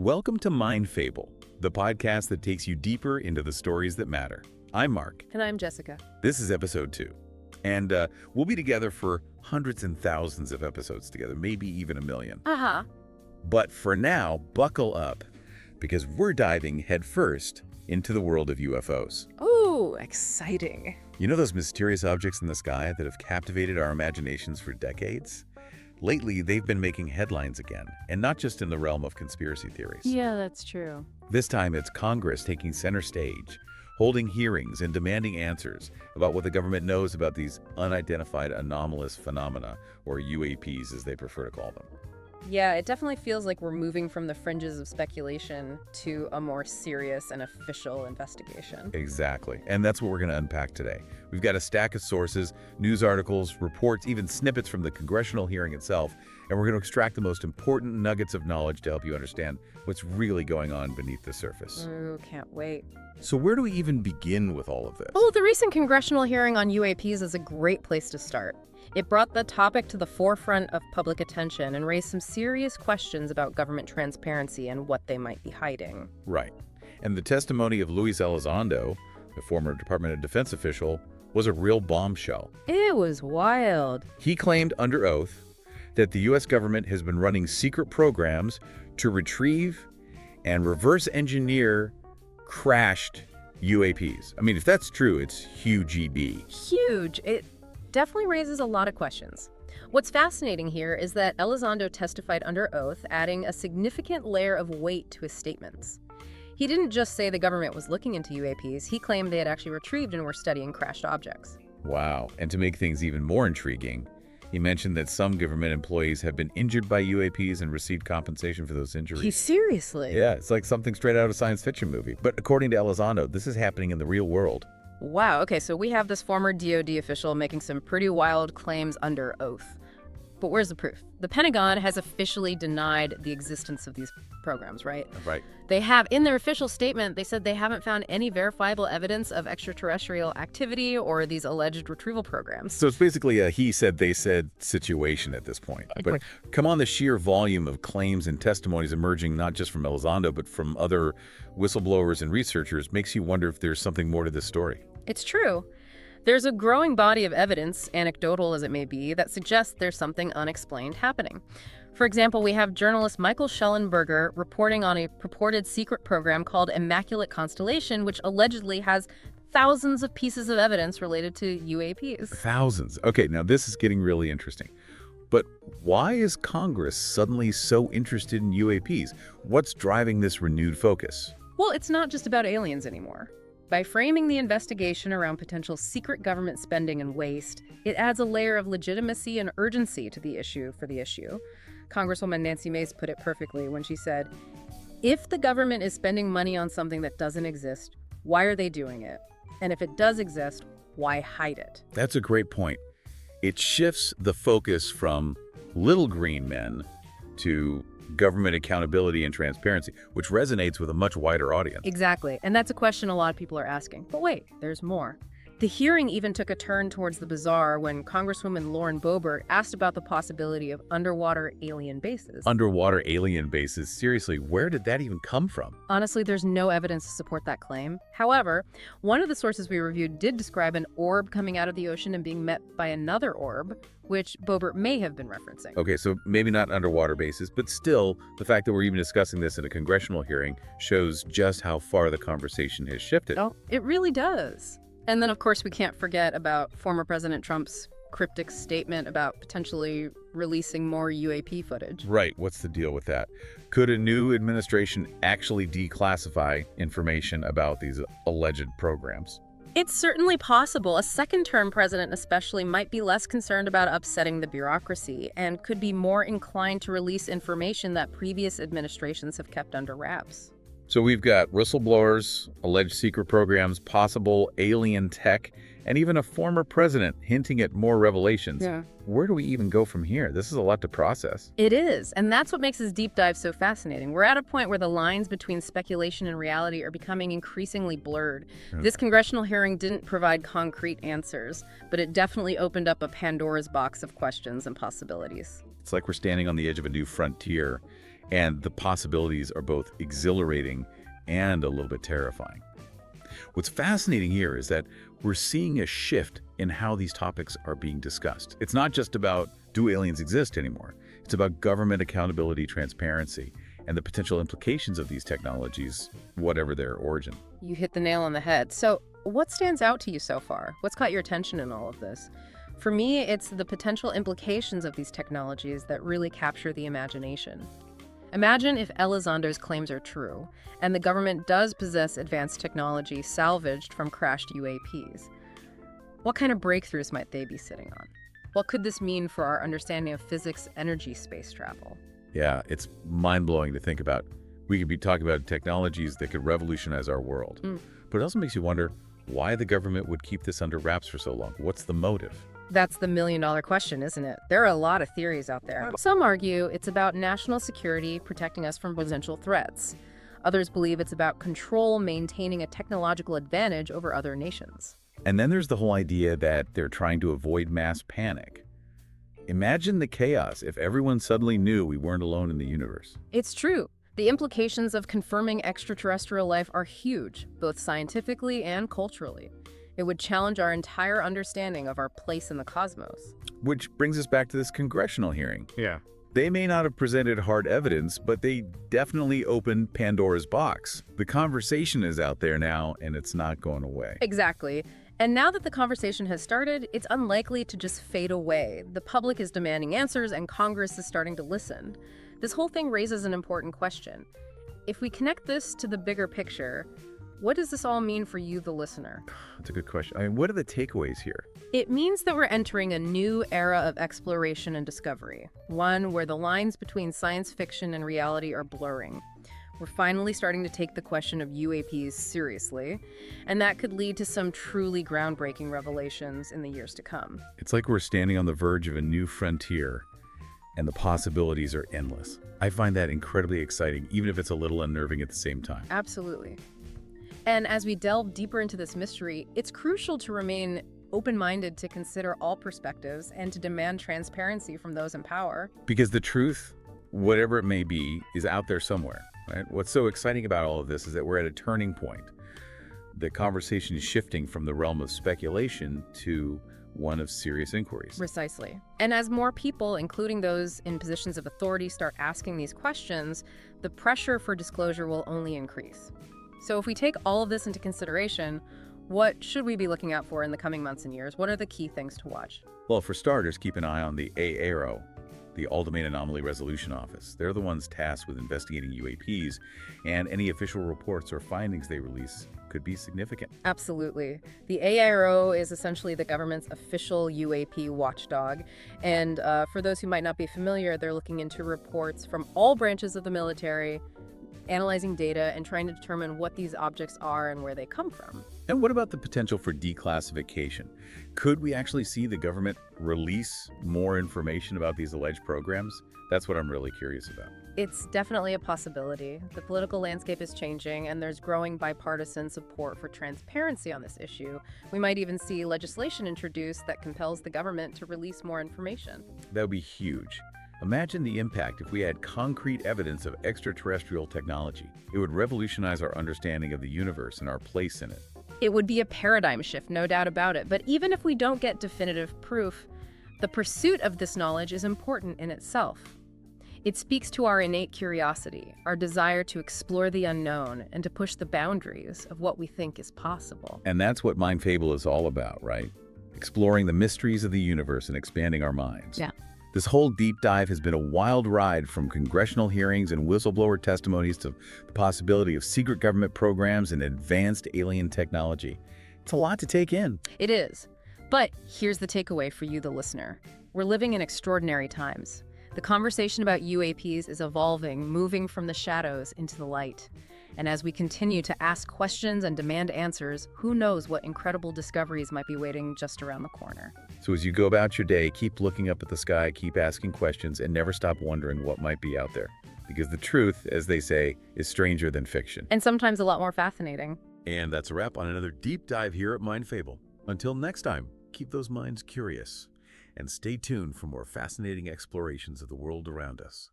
Welcome to Mind Fable, the podcast that takes you deeper into the stories that matter. I'm Mark. And I'm Jessica. This is episode 2. And we'll be together for hundreds and thousands of episodes together, maybe even 1 million. But for now, buckle up, because we're diving headfirst into the world of UFOs. Oh, exciting. You know those mysterious objects in the sky that have captivated our imaginations for decades? Lately, they've been making headlines again, and not just in the realm of conspiracy theories. Yeah, that's true. This time, it's Congress taking center stage, holding hearings and demanding answers about what the government knows about these unidentified anomalous phenomena, or UAPs as they prefer to call them. Yeah, it definitely feels like we're moving from the fringes of speculation to a more serious and official investigation. Exactly. And that's what we're going to unpack today. We've got a stack of sources, news articles, reports, even snippets from the congressional hearing itself, and we're going to extract the most important nuggets of knowledge to help you understand what's really going on beneath the surface. Ooh, can't wait. So where do we even begin with all of this? Well, the recent congressional hearing on UAPs is a great place to start. It brought the topic to the forefront of public attention and raised some serious questions about government transparency and what they might be hiding. Right. And the testimony of Luis Elizondo, the former Department of Defense official, was a real bombshell. It was wild. He claimed under oath that the U.S. government has been running secret programs to retrieve and reverse engineer crashed UAPs. I mean, if that's true, it's huge EB. Huge. It definitely raises a lot of questions. What's fascinating here is that Elizondo testified under oath, adding a significant layer of weight to his statements. He didn't just say the government was looking into UAPs, he claimed they had actually retrieved and were studying crashed objects. Wow. And to make things even more intriguing, he mentioned that some government employees have been injured by UAPs and received compensation for those injuries. Seriously? Yeah, it's like something straight out of a science fiction movie. But according to Elizondo, this is happening in the real world. Wow, okay, so we have this former DoD official making some pretty wild claims under oath. But where's the proof? The Pentagon has officially denied the existence of these programs, right? Right. They have, in their official statement, they said they haven't found any verifiable evidence of extraterrestrial activity or these alleged retrieval programs. So it's basically a he said, they said situation at this point. But come on, the sheer volume of claims and testimonies emerging not just from Elizondo, but from other whistleblowers and researchers makes you wonder if there's something more to this story. It's true. There's a growing body of evidence, anecdotal as it may be, that suggests there's something unexplained happening. For example, we have journalist Michael Schellenberger reporting on a purported secret program called Immaculate Constellation, which allegedly has thousands of pieces of evidence related to UAPs. Thousands. Okay, now this is getting really interesting. But why is Congress suddenly so interested in UAPs? What's driving this renewed focus? Well, it's not just about aliens anymore. By framing the investigation around potential secret government spending and waste, it adds a layer of legitimacy and urgency to the issue. Congresswoman Nancy Mace put it perfectly when she said, if the government is spending money on something that doesn't exist, why are they doing it? And if it does exist, why hide it? That's a great point. It shifts the focus from little green men to government accountability and transparency, which resonates with a much wider audience. Exactly. And that's a question a lot of people are asking. But wait, there's more. The hearing even took a turn towards the bizarre when Congresswoman Lauren Boebert asked about the possibility of underwater alien bases. Underwater alien bases? Seriously, where did that even come from? Honestly, there's no evidence to support that claim. However, one of the sources we reviewed did describe an orb coming out of the ocean and being met by another orb, which Boebert may have been referencing. Okay, so maybe not underwater bases, but still, the fact that we're even discussing this in a congressional hearing shows just how far the conversation has shifted. Oh, it really does. And then, of course, we can't forget about former President Trump's cryptic statement about potentially releasing more UAP footage. Right. What's the deal with that? Could a new administration actually declassify information about these alleged programs? It's certainly possible. A second-term president especially might be less concerned about upsetting the bureaucracy and could be more inclined to release information that previous administrations have kept under wraps. So we've got whistleblowers, alleged secret programs, possible alien tech, and even a former president hinting at more revelations. Yeah. Where do we even go from here? This is a lot to process. It is, and that's what makes this deep dive so fascinating. We're at a point where the lines between speculation and reality are becoming increasingly blurred. This congressional hearing didn't provide concrete answers, but it definitely opened up a Pandora's box of questions and possibilities. It's like we're standing on the edge of a new frontier, And the possibilities are both exhilarating and a little bit terrifying. What's fascinating here is that we're seeing a shift in how these topics are being discussed. It's not just about, do aliens exist anymore? It's about government accountability, transparency, and the potential implications of these technologies, whatever their origin. You hit the nail on the head. So what stands out to you so far? What's caught your attention in all of this? For me, it's the potential implications of these technologies that really capture the imagination. Imagine if Elizondo's claims are true, and the government does possess advanced technology salvaged from crashed UAPs. What kind of breakthroughs might they be sitting on? What could this mean for our understanding of physics, energy, space travel? Yeah, it's mind-blowing to think about. We could be talking about technologies that could revolutionize our world. But it also makes you wonder why the government would keep this under wraps for so long. What's the motive? That's the million-dollar question, isn't it? There are a lot of theories out there. Some argue it's about national security, protecting us from potential threats. Others believe it's about control, maintaining a technological advantage over other nations. And then there's the whole idea that they're trying to avoid mass panic. Imagine the chaos if everyone suddenly knew we weren't alone in the universe. It's true. The implications of confirming extraterrestrial life are huge, both scientifically and culturally. It would challenge our entire understanding of our place in the cosmos. Which brings us back to this congressional hearing. Yeah. They may not have presented hard evidence, but they definitely opened Pandora's box. The conversation is out there now, and it's not going away. Exactly. And now that the conversation has started, it's unlikely to just fade away. The public is demanding answers, and Congress is starting to listen. This whole thing raises an important question. If we connect this to the bigger picture, what does this all mean for you, the listener? That's a good question. I mean, what are the takeaways here? It means that we're entering a new era of exploration and discovery, one where the lines between science fiction and reality are blurring. We're finally starting to take the question of UAPs seriously, and that could lead to some truly groundbreaking revelations in the years to come. It's like we're standing on the verge of a new frontier, and the possibilities are endless. I find that incredibly exciting, even if it's a little unnerving at the same time. Absolutely. And as we delve deeper into this mystery, it's crucial to remain open-minded, to consider all perspectives, and to demand transparency from those in power. Because the truth, whatever it may be, is out there somewhere, right? What's so exciting about all of this is that we're at a turning point. The conversation is shifting from the realm of speculation to one of serious inquiries. Precisely. And as more people, including those in positions of authority, start asking these questions, the pressure for disclosure will only increase. So if we take all of this into consideration, what should we be looking out for in the coming months and years? What are the key things to watch? Well, for starters, keep an eye on the AARO, the All-Domain Anomaly Resolution Office. They're the ones tasked with investigating UAPs, and any official reports or findings they release could be significant. Absolutely. The AARO is essentially the government's official UAP watchdog. And for those who might not be familiar, they're looking into reports from all branches of the military, analyzing data and trying to determine what these objects are and where they come from. And what about the potential for declassification? Could we actually see the government release more information about these alleged programs? That's what I'm really curious about. It's definitely a possibility. The political landscape is changing, and there's growing bipartisan support for transparency on this issue. We might even see legislation introduced that compels the government to release more information. That would be huge. Imagine the impact if we had concrete evidence of extraterrestrial technology. It would revolutionize our understanding of the universe and our place in it. It would be a paradigm shift, no doubt about it. But even if we don't get definitive proof, the pursuit of this knowledge is important in itself. It speaks to our innate curiosity, our desire to explore the unknown and to push the boundaries of what we think is possible. And that's what Mind Fable is all about, right? Exploring the mysteries of the universe and expanding our minds. Yeah. This whole deep dive has been a wild ride, from congressional hearings and whistleblower testimonies to the possibility of secret government programs and advanced alien technology. It's a lot to take in. It is. But here's the takeaway for you, the listener. We're living in extraordinary times. The conversation about UAPs is evolving, moving from the shadows into the light. And as we continue to ask questions and demand answers, who knows what incredible discoveries might be waiting just around the corner. So as you go about your day, keep looking up at the sky, keep asking questions, and never stop wondering what might be out there. Because the truth, as they say, is stranger than fiction. And sometimes a lot more fascinating. And that's a wrap on another deep dive here at Mind Fable. Until next time, keep those minds curious and stay tuned for more fascinating explorations of the world around us.